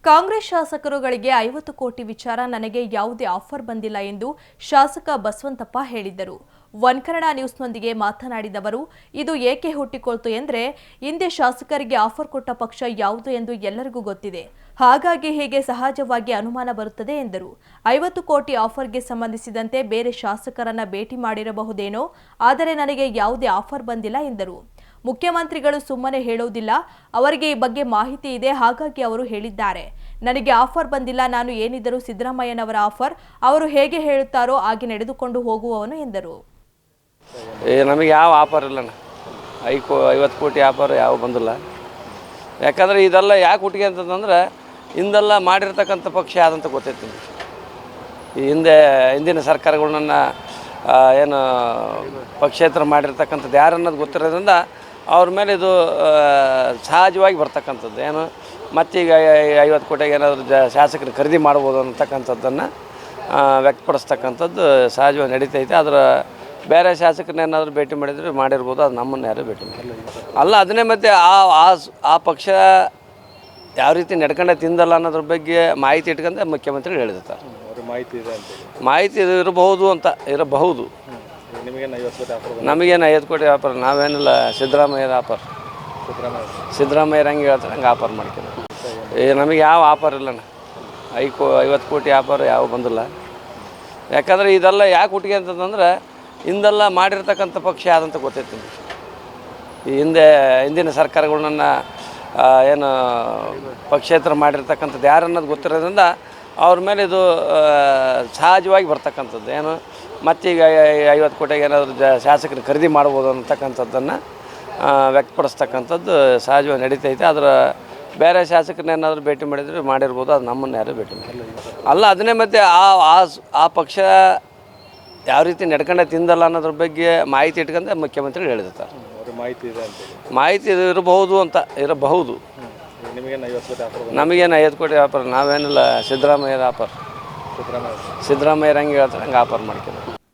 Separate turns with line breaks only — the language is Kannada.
ಕಾಂಗ್ರೆಸ್ ಶಾಸಕರುಗಳಿಗೆ 50 ಕೋಟಿ ವಿಚಾರ ನನಗೆ ಯಾವುದೇ ಆಫರ್ ಬಂದಿಲ್ಲ ಎಂದು ಶಾಸಕ ಬಸವಂತಪ್ಪ ಹೇಳಿದರು. ಒನ್ ಕನ್ನಡ ನ್ಯೂಸ್ನೊಂದಿಗೆ ಮಾತನಾಡಿದವರು, ಇದು ಏಕೆ ಹುಟ್ಟಿಕೊಳ್ತು ಎಂದರೆ ಹಿಂದೆ ಶಾಸಕರಿಗೆ ಆಫರ್ ಕೊಟ್ಟ ಪಕ್ಷ ಯಾವುದು ಎಂದು ಎಲ್ಲರಿಗೂ ಗೊತ್ತಿದೆ. ಹಾಗಾಗಿ ಹೀಗೆ ಸಹಜವಾಗಿ ಅನುಮಾನ ಬರುತ್ತದೆ ಎಂದರು. 50 ಕೋಟಿ ಆಫರ್ಗೆ ಸಂಬಂಧಿಸಿದಂತೆ ಬೇರೆ ಶಾಸಕರನ್ನ ಭೇಟಿ ಮಾಡಿರಬಹುದೇನೋ, ಆದರೆ ನನಗೆ ಯಾವುದೇ ಆಫರ್ ಬಂದಿಲ್ಲ ಎಂದರು. ಮುಖ್ಯಮಂತ್ರಿಗಳು ಸುಮ್ಮನೆ ಹೇಳುವುದಿಲ್ಲ, ಅವರಿಗೆ ಈ ಬಗ್ಗೆ ಮಾಹಿತಿ ಇದೆ, ಹಾಗಾಗಿ ಅವರು ಹೇಳಿದ್ದಾರೆ. ನನಗೆ ಆಫರ್ ಬಂದಿಲ್ಲ, ನಾನು ಏನಿದ್ದರೂ ಸಿದ್ದರಾಮಯ್ಯನವರ ಆಫರ್, ಅವರು ಹೇಗೆ ಹೇಳುತ್ತಾರೋ ಹಾಗೆ ನಡೆದುಕೊಂಡು ಹೋಗುವವನು ಎಂದರು.
ನಮಗೆ ಯಾವ ಆಫರ್ ಇಲ್ಲ, 50 ಕೋಟಿ ಆಫರ್ ಯಾವ ಬಂದಿಲ್ಲ. ಯಾಕಂದರೆ ಇದೆಲ್ಲ ಯಾಕೆ ಹುಟ್ಟಿಗೆ ಅಂತಂದ್ರೆ ಹಿಂದೆಲ್ಲ ಮಾಡಿರ್ತಕ್ಕಂಥ ಪಕ್ಷ ಯಾದಂತ ಗೊತ್ತೈತಿ. ಈ ಹಿಂದಿನ ಸರ್ಕಾರಗಳನ್ನ ಏನು ಪಕ್ಷೇತರ ಮಾಡಿರ್ತಕ್ಕಂಥದ್ದು ಯಾರು ಅನ್ನೋದು ಗೊತ್ತಿರೋದ್ರಿಂದ ಅವ್ರ ಮೇಲೆ ಇದು ಸಹಜವಾಗಿ ಬರ್ತಕ್ಕಂಥದ್ದು. ಏನು ಮತ್ತೀಗ 50 ಕೋಟಿಗೆ ಏನಾದರೂ ಶಾಸಕರು ಖರೀದಿ ಮಾಡ್ಬೋದು ಅಂತಕ್ಕಂಥದ್ದನ್ನು ವ್ಯಕ್ತಪಡಿಸ್ತಕ್ಕಂಥದ್ದು ಸಹಜವಾಗಿ ನಡೀತೈತೆ. ಅದರ ಬೇರೆ ಶಾಸಕರನ್ನ ಏನಾದರೂ ಭೇಟಿ ಮಾಡಿದರೆ ಮಾಡಿರ್ಬೋದು, ಅದು ನಮ್ಮನ್ನು ಯಾರೂ ಭೇಟಿ ಮಾಡಿಲ್ಲ. ಅಲ್ಲ, ಅದನ್ನೇ ಮತ್ತೆ ಆ ಪಕ್ಷ ಯಾವ ರೀತಿ ನಡ್ಕೊಂಡೆ ತಿಂದಲ್ಲ ಅನ್ನೋದ್ರ ಬಗ್ಗೆ ಮಾಹಿತಿ ಇಟ್ಕೊಂಡೆ ಮುಖ್ಯಮಂತ್ರಿಗಳು ಹೇಳಿರ್ತಾರೆ. ಮಾಹಿತಿ ಇರಬಹುದು ಅಂತ ಇರಬಹುದು. ನಮಗೇನು 50 ಕೋಟಿ ಆಫರ್, ನಾವೇನಿಲ್ಲ ಸಿದ್ದರಾಮಯ್ಯರ ಆಫರ್. ಸಿದ್ದರಾಮಯ್ಯರ ಹಂಗೆ ಹೇಳ್ತಾರೆ, ಹಂಗೆ ಆಫರ್ ಮಾಡ್ಕೊಂಡು ನಮಗೆ ಯಾವ ಆಫರ್ ಇಲ್ಲ, 50 ಕೋಟಿ ಆಫರ್ ಯಾವ ಬಂದಿಲ್ಲ. ಯಾಕಂದರೆ ಇದೆಲ್ಲ ಯಾಕೆ ಹುಟ್ಟಿಗೆ ಅಂತಂದ್ರೆ ಹಿಂದೆಲ್ಲ ಮಾಡಿರ್ತಕ್ಕಂಥ ಪಕ್ಷ ಯಾದಂತ ಗೊತ್ತೈತಿ. ಈ ಹಿಂದಿನ ಸರ್ಕಾರಗಳನ್ನ ಏನು ಪಕ್ಷೇತರ ಮಾಡಿರ್ತಕ್ಕಂಥದ್ದು ಯಾರು ಅನ್ನೋದು ಗೊತ್ತಿರೋದ್ರಿಂದ ಅವ್ರ ಮೇಲೆ ಇದು ಸಹಜವಾಗಿ ಬರ್ತಕ್ಕಂಥದ್ದು. ಏನು ಮತ್ತೀಗ 50 ಕೋಟಿಗೆ ಏನಾದರೂ ಶಾಸಕರು ಖರೀದಿ ಮಾಡ್ಬೋದು ಅಂತಕ್ಕಂಥದ್ದನ್ನು ವ್ಯಕ್ತಪಡಿಸ್ತಕ್ಕಂಥದ್ದು ಸಹಜವಾಗಿ ನಡೀತೈತೆ. ಅದರ ಬೇರೆ ಶಾಸಕರನ್ನ ಏನಾದರೂ ಭೇಟಿ ಮಾಡಿದರೆ ಮಾಡಿರ್ಬೋದು, ಅದು ನಮ್ಮನ್ನು ಯಾರೂ ಭೇಟಿ ಮಾಡಿಲ್ಲ. ಅಲ್ಲ, ಅದನ್ನೇ ಮತ್ತೆ ಆ ಪಕ್ಷ ಯಾವ ರೀತಿ ನಡ್ಕೊಂಡೆ ತಿಂದಲ್ಲ ಅನ್ನೋದ್ರ ಬಗ್ಗೆ ಮಾಹಿತಿ ಇಟ್ಕೊಂಡೆ ಮುಖ್ಯಮಂತ್ರಿಗಳು ಹೇಳಿರ್ತಾರೆ. ಮಾಹಿತಿ ಇರಬಹುದು ಅಂತ ಇರಬಹುದು. ನಮಗೇನು 50 ಕೋಟಿ ಆಫರ್, ನಾವೇನಿಲ್ಲ ಸಿದ್ದರಾಮಯ್ಯರ ಆಫರ್. ಸಿದ್ದರಾಮಯ್ಯರ ಹಂಗೆ ಹೇಳ್ತಾರೆ, ಹಂಗೆ ಆಫರ್ ಮಾಡ್ಕೊಂಡು